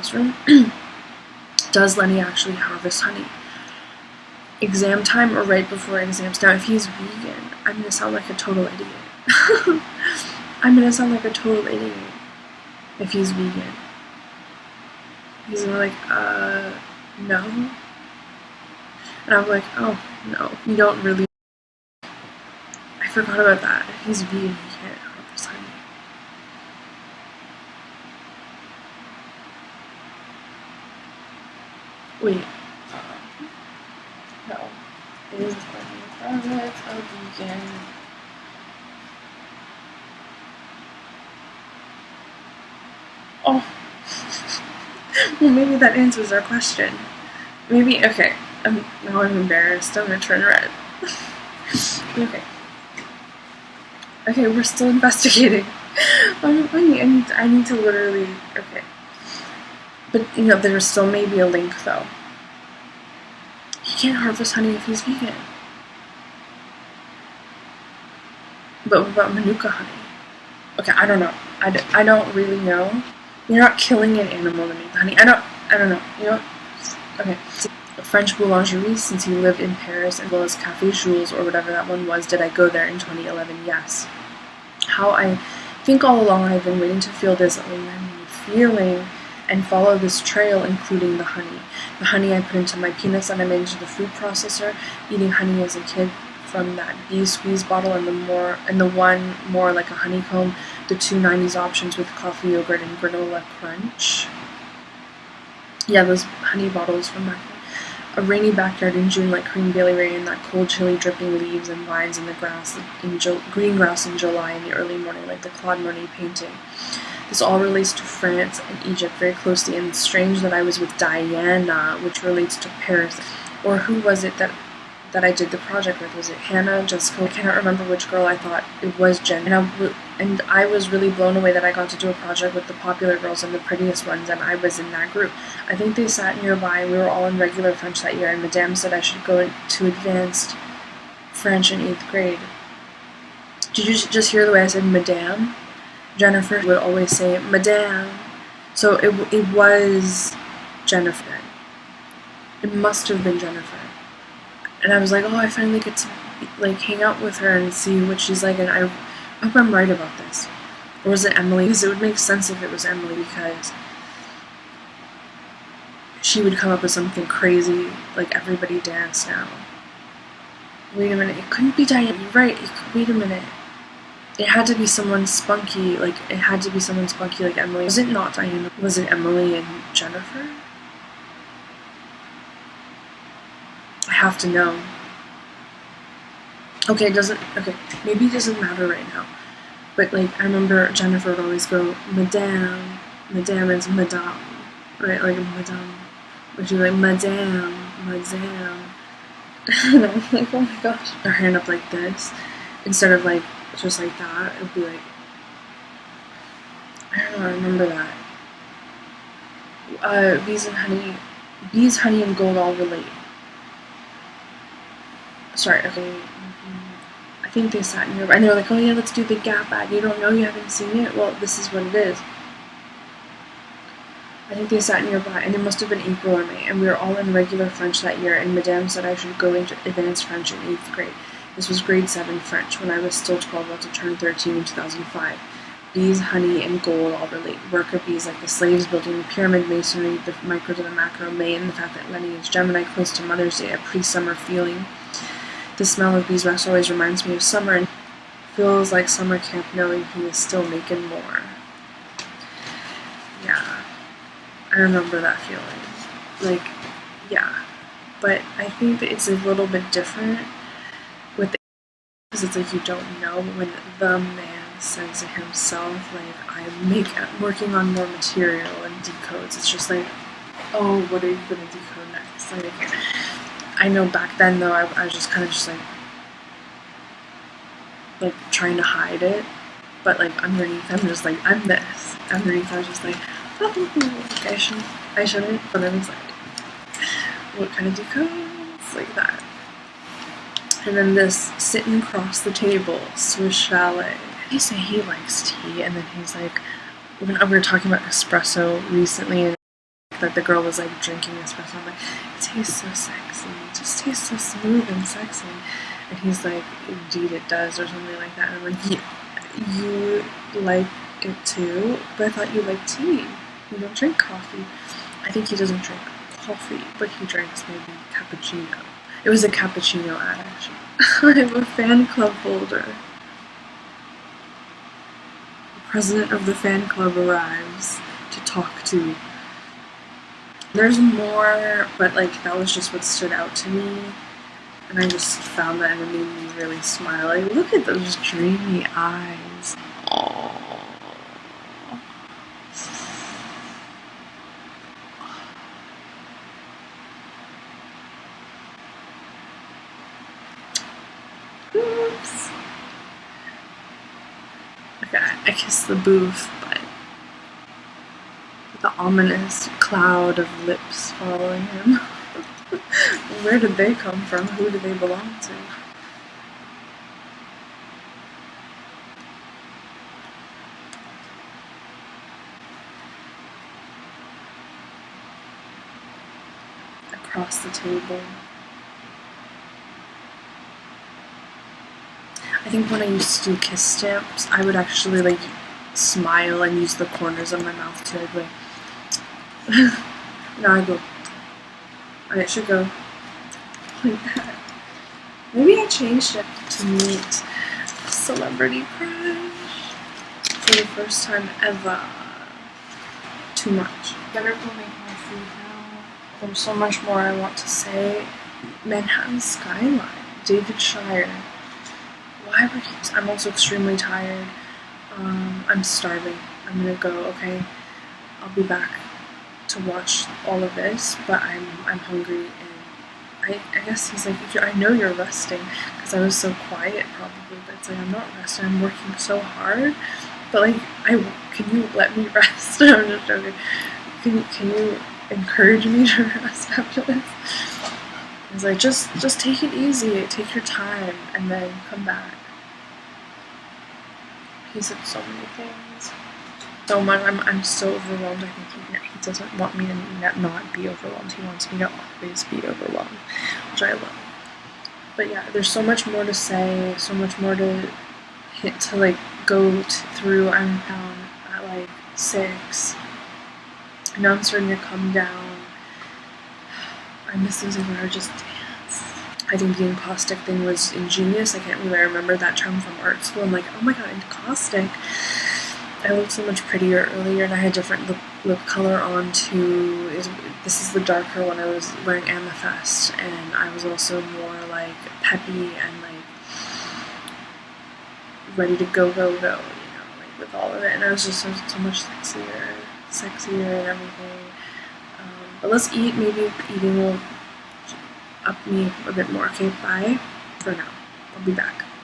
classroom. Does Lenny actually harvest honey? Exam time or right before exams? Now, if he's vegan, I'm gonna sound like a total idiot. I'm gonna sound like a total idiot if he's vegan. He's gonna be like, no. And I'm like, oh, no, you don't really. I forgot about that. If he's vegan, he can't harvest honey. Wait. No. Is Lenny Kravitz a vegan? Oh. Well, maybe that answers our question. Maybe, okay. Now I'm embarrassed. I'm gonna turn red. Okay. Okay, we're still investigating. I need to literally, okay. But, you know, there still may be a link, though. He can't harvest honey if he's vegan. But what about Manuka honey? Okay, I don't know. I don't really know. You're not killing an animal to make the honey. I don't know. You know what? Okay. French boulangerie, since he lived in Paris, as well as Café Jules, or whatever that one was. Did I go there in 2011? Yes. How I think all along I've been waiting to feel this lemon feeling and follow this trail, including the honey. The honey I put into my peanuts that I made into the food processor, eating honey as a kid from that bee squeeze bottle, and the one more like a honeycomb, the two 90s options with coffee yogurt and granola crunch. Yeah, those honey bottles from back then. A rainy backyard in June, like cream Bailey rain, that cold, chilly, dripping leaves and vines in the grass, green grass in July in the early morning, like the Claude Monet painting. This all relates to France and Egypt very closely, and it's strange that I was with Diana, which relates to Paris. Or who was it that I did the project with? Was it Hannah, Jessica? I cannot remember which girl. I thought it was Jen. And I was really blown away that I got to do a project with the popular girls and the prettiest ones, and I was in that group. I think they sat nearby, and we were all in regular French that year, and Madame said I should go to advanced French in 8th grade. Did you just hear the way I said Madame? Jennifer would always say Madame. So it was Jennifer. It must have been Jennifer. And I was like, oh, I finally get to like hang out with her and see what she's like, and I hope I'm right about this. Or was it Emily? Because it would make sense if it was Emily, because she would come up with something crazy, like Everybody Dance Now. Wait a minute, it couldn't be Diana. You're right, wait a minute. It had to be someone spunky, like Emily. Was it not Diana? Was it Emily and Jennifer? I have to know. Okay, maybe it doesn't matter right now. But, like, I remember Jennifer would always go, Madame. Madame is Madame. Right, like, Madame. But she's like, Madame. And I'm like, oh my gosh. Her hand up like this. Instead of, like, just like that. It would be like, I don't know, I remember that. Bees, honey, and gold all relate. Sorry, okay. I think they sat nearby, and they were like, oh yeah, let's do the Gap ad. You don't know, you haven't seen it? Well, this is what it is. I think they sat nearby, and it must have been April or May, and we were all in regular French that year, and Madame said I should go into advanced French in 8th grade. This was grade 7 French, when I was still 12, about to turn 13 in 2005. Bees, honey, and gold all relate. Worker bees, like the slaves building the pyramid masonry, the micro to the macro, May, and the fact that Lenny is Gemini, close to Mother's Day, a pre-summer feeling. The smell of beeswax always reminds me of summer, and feels like summer camp knowing he is still making more. Yeah, I remember that feeling. Like, yeah. But I think that it's a little bit different with the, because it's like you don't know, but when the man says it himself, like, I'm working on more material and decodes, it's just like, oh, what are you gonna decode next? Like, I know back then, though, I was just kind of just like trying to hide it, but like underneath, I'm just like, I'm this. Underneath, I was just like, oh, I shouldn't, but then it's like, what kind of decodes? Like that. And then this sitting across the table, Swiss Chalet. He say he likes tea, and then he's like, we were talking about espresso recently, and that the girl was like drinking espresso. I'm like, it tastes so sexy. It just tastes so smooth and sexy. And he's like, indeed it does, or something like that. And I'm like, yeah, you like it too, but I thought you liked tea. You don't drink coffee. I think he doesn't drink coffee, but he drinks maybe cappuccino. It was a cappuccino ad, actually. I have a fan club folder. The president of the fan club arrives to talk to. There's more, but like that was just what stood out to me. And I just found that and it made me really smile. Like, look at those dreamy eyes. Aww. Oops. Okay, I kissed the booth, but the ominous cloud of lips following him. Where did they come from? Who do they belong to? Across the table. I think when I used to do kiss stamps, I would actually like smile and use the corners of my mouth to like now I go, and it should go like that. Maybe I changed it to meet a celebrity crush for the first time ever. Too much. Better go make my food now. There's so much more I want to say. Manhattan skyline. David Shire. Why were he? I'm also extremely tired. I'm starving. I'm gonna go, okay? I'll be back to watch all of this, but I'm hungry, and I guess he's like, I know you're resting, because I was so quiet probably, but it's like, I'm not resting, I'm working so hard, but like, can you let me rest? I'm just joking. Can you encourage me to rest after this? He's like, just take it easy, take your time, and then come back. He said so many things. So much. I'm so overwhelmed. I think he doesn't want me to not be overwhelmed. He wants me to always be overwhelmed, which I love. But yeah, there's so much more to say, so much more to like go through. I'm down at like 6. Now I'm starting to come down. I miss those where I just dance. I think the encaustic thing was ingenious. I can't really remember that term from art school. I'm like, oh my god, encaustic. I looked so much prettier earlier, and I had different lip color on too. This is the darker one. I was wearing amethyst, and I was also more like peppy and like ready to go, you know, like with all of it. And I was just so much sexier and everything. But let's eat. Maybe eating will up me a bit more. Okay, bye for now. I'll be back.